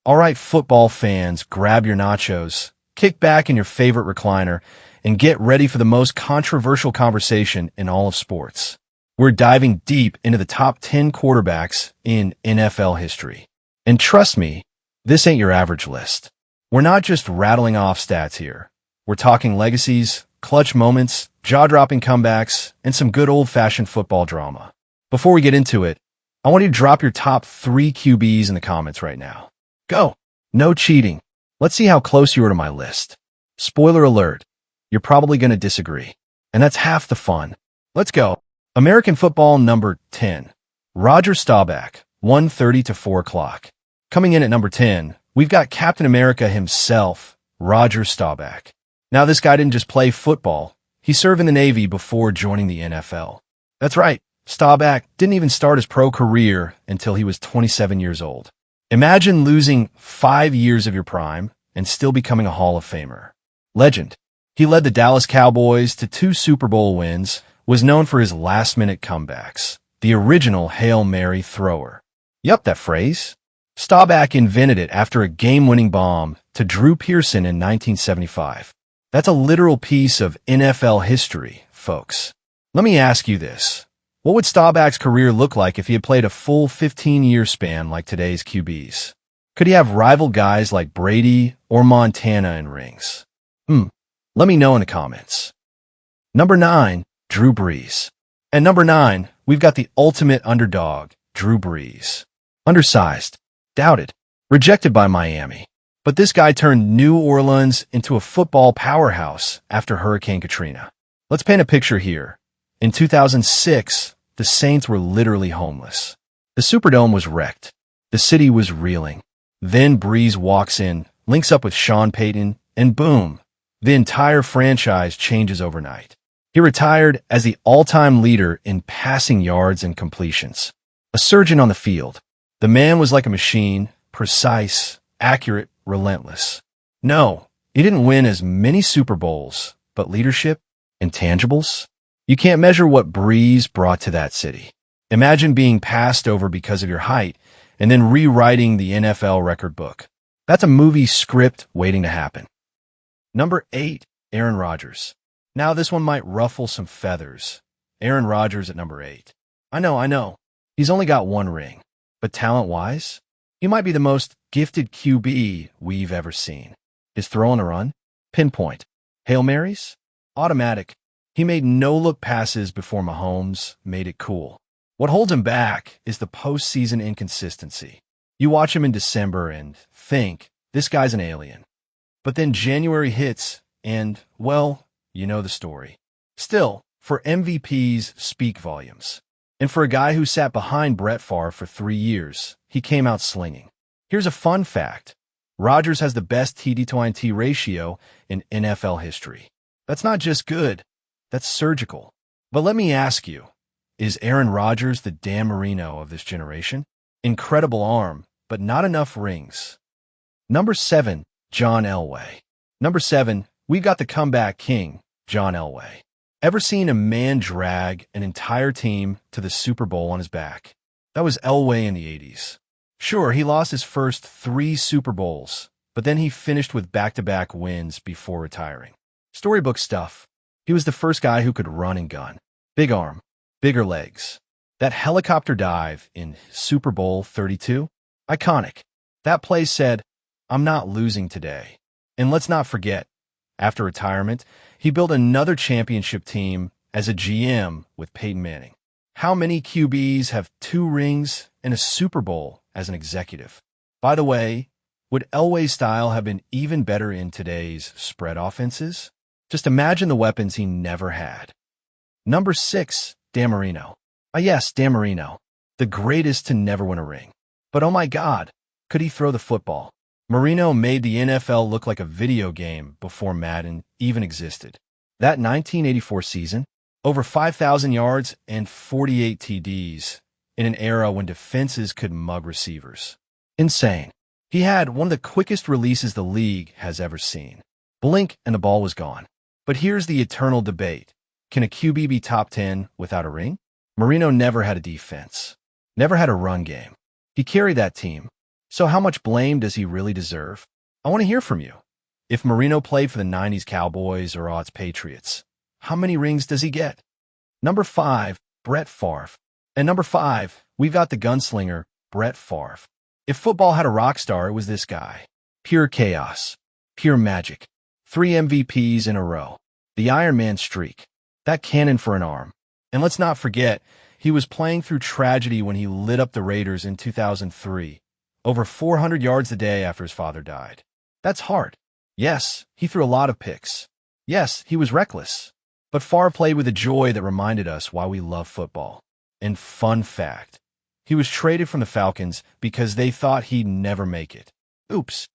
All right, football fans, grab your nachos, kick back in your favorite recliner, and get ready for the most controversial conversation in all of sports. We're diving deep into the top 10 quarterbacks in NFL history. And trust me, this ain't your average list. We're not just rattling off stats here. We're talking legacies, clutch moments, jaw-dropping comebacks, and some good old-fashioned football drama. Before we get into it, I want you to drop your top 3 QBs in the comments right now. Go! No cheating. Let's see how close you are to my list. Spoiler alert, you're probably going to disagree. And that's half the fun. Let's go. American football number 10. Rodgers Staubach, 1:30 to 4 o'clock. Coming in at number 10, we've got Captain America himself, Rodgers Staubach. Now, this guy didn't just play football. He served in the Navy before joining the NFL. That's right, Staubach didn't even start his pro career until he was 27 years old. Imagine losing 5 years of your prime and still becoming a Hall of Famer. Legend. He led the Dallas Cowboys to 2 Super Bowl wins, was known for his last-minute comebacks, the original Hail Mary thrower. Yup, that phrase. Staubach invented it after a game-winning bomb to Drew Pearson in 1975. That's a literal piece of NFL history, folks. Let me ask you this. What would Staubach's career look like if he had played a full 15-year span like today's QBs? Could he have rival guys like Brady or Montana in rings? Let me know in the comments. Number 9, Drew Brees. At number 9, we've got the ultimate underdog, Drew Brees. Undersized, doubted, rejected by Miami. But this guy turned New Orleans into a football powerhouse after Hurricane Katrina. Let's paint a picture here. In 2006, the Saints were literally homeless. The Superdome was wrecked. The city was reeling. Then Brees walks in, links up with Sean Peyton, and boom, the entire franchise changes overnight. He retired as the all-time leader in passing yards and completions. A surgeon on the field. The man was like a machine, precise, accurate, relentless. No, he didn't win as many Super Bowls, but leadership, intangibles. You can't measure what Brees brought to that city. Imagine being passed over because of your height and then rewriting the NFL record book. That's a movie script waiting to happen. Number 8, Aaron Rodgers. Now this one might ruffle some feathers. Aaron Rodgers at number 8. I know. He's only got 1 ring. But talent-wise, he might be the most gifted QB we've ever seen. His throw on a run? Pinpoint. Hail Marys? Automatic. He made no-look passes before Mahomes made it cool. What holds him back is the postseason inconsistency. You watch him in December and think, this guy's an alien. But then January hits and, well, you know the story. Still, for MVPs speak volumes. And for a guy who sat behind Brett Favre for 3 years, he came out slinging. Here's a fun fact. Rodgers has the best TD to INT ratio in NFL history. That's not just good. That's surgical. But let me ask you, is Aaron Rodgers the Dan Marino of this generation? Incredible arm, but not enough rings. Number 7, John Elway. Number 7, we've got the comeback king, John Elway. Ever seen a man drag an entire team to the Super Bowl on his back? That was Elway in the 80s. Sure, he lost his first 3 Super Bowls, but then he finished with back-to-back wins before retiring. Storybook stuff. He was the first guy who could run and gun. Big arm, bigger legs. That helicopter dive in Super Bowl 32? Iconic. That play said, I'm not losing today. And let's not forget, after retirement, he built another championship team as a GM with Peyton Manning. How many QBs have 2 rings and a Super Bowl as an executive? By the way, would Elway's style have been even better in today's spread offenses? Just imagine the weapons he never had. Number 6, Dan Marino. Yes, Dan Marino. The greatest to never win a ring. But oh my God, could he throw the football? Marino made the NFL look like a video game before Madden even existed. That 1984 season, over 5,000 yards and 48 TDs in an era when defenses could mug receivers. Insane. He had one of the quickest releases the league has ever seen. Blink and the ball was gone. But here's the eternal debate. Can a QB be top 10 without a ring? Marino never had a defense, never had a run game. He carried that team, So how much blame does he really deserve? I want to hear from you. If Marino played for the 90s Cowboys or odds Patriots, how many rings does he get? Number 5, Brett Favre. And number 5, we've got the gunslinger, Brett Favre. If football had a rock star, it was this guy. Pure chaos. Pure magic. 3 MVPs in a row. The Iron Man streak. That cannon for an arm. And let's not forget, he was playing through tragedy when he lit up the Raiders in 2003. Over 400 yards a day after his father died. That's hard. Yes, he threw a lot of picks. Yes, he was reckless. But Favre played with a joy that reminded us why we love football. And fun fact, he was traded from the Falcons because they thought he'd never make it. Oops.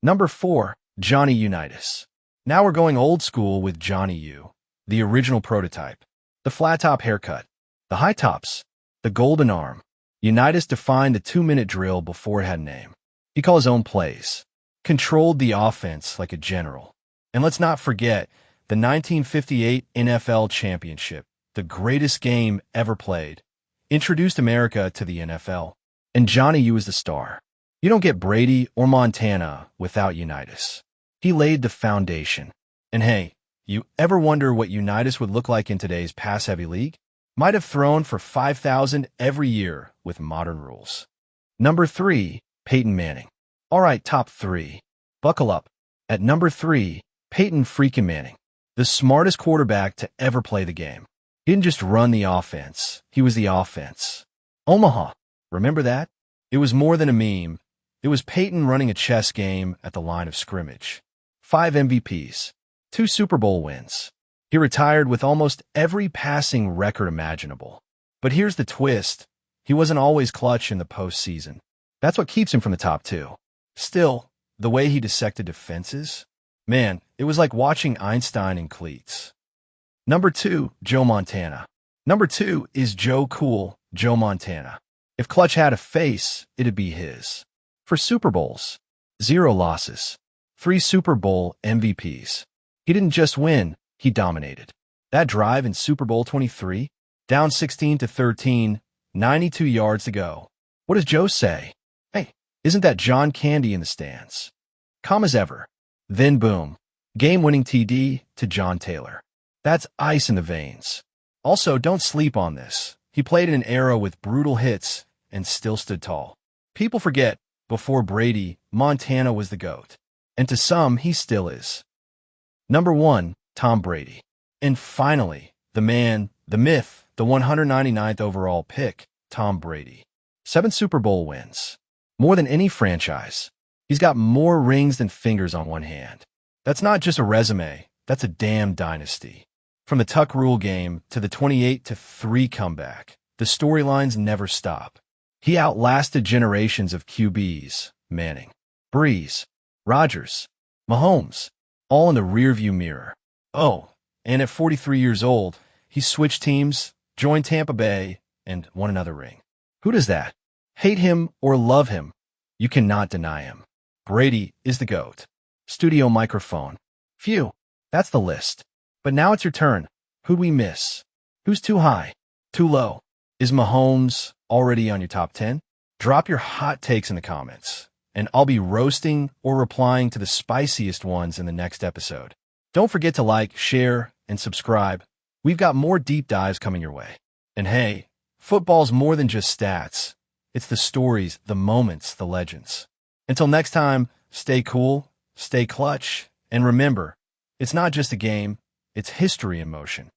Number 4, Johnny Unitas. Now we're going old school with Johnny U, the original prototype. The flat-top haircut, the high tops, the golden arm. Unitas defined the 2-minute drill before it had a name. He called his own plays, controlled the offense like a general. And let's not forget the 1958 NFL Championship, the greatest game ever played, introduced America to the NFL. And Johnny U is the star. You don't get Brady or Montana without Unitas. He laid the foundation. And hey, you ever wonder what Unitas would look like in today's pass-heavy league? Might have thrown for 5,000 every year with modern rules. Number 3, Peyton Manning. All right, top 3. Buckle up. At number 3, Peyton freaking Manning, the smartest quarterback to ever play the game. He didn't just run the offense, he was the offense. Omaha, remember that? It was more than a meme. It was Peyton running a chess game at the line of scrimmage. 5 MVPs, 2 Super Bowl wins. He retired with almost every passing record imaginable. But here's the twist. He wasn't always clutch in the postseason. That's what keeps him from the top 2. Still, the way he dissected defenses, man, it was like watching Einstein in cleats. Number 2, Joe Montana. Number 2 is Joe Cool, Joe Montana. If clutch had a face, it'd be his. For Super Bowls, 0 losses, 3 Super Bowl MVPs. He didn't just win, he dominated. That drive in Super Bowl 23, down 16-13, 92 yards to go. What does Joe say? Hey, isn't that John Candy in the stands? Calm as ever. Then boom, game-winning TD to John Taylor. That's ice in the veins. Also, don't sleep on this. He played in an era with brutal hits and still stood tall. People forget, before Brady, Montana was the GOAT. And to some, he still is. Number 1, Tom Brady. And finally, the man, the myth, the 199th overall pick, Tom Brady. 7 Super Bowl wins. More than any franchise. He's got more rings than fingers on one hand. That's not just a resume, that's a damn dynasty. From the Tuck Rule game to the 28-3 comeback, the storylines never stop. He outlasted generations of QBs, Manning, Brees, Rodgers, Mahomes, all in the rearview mirror. Oh, and at 43 years old, he switched teams, joined Tampa Bay, and won another ring. Who does that? Hate him or love him, you cannot deny him. Brady is the GOAT. Studio microphone. Phew, that's the list. But now it's your turn. Who'd we miss? Who's too high? Too low? Is Mahomes already on your top 10? Drop your hot takes in the comments, and I'll be roasting or replying to the spiciest ones in the next episode. Don't forget to like, share, and subscribe. We've got more deep dives coming your way. And hey, football's more than just stats. It's the stories, the moments, the legends. Until next time, stay cool, stay clutch, and remember, it's not just a game, it's history in motion.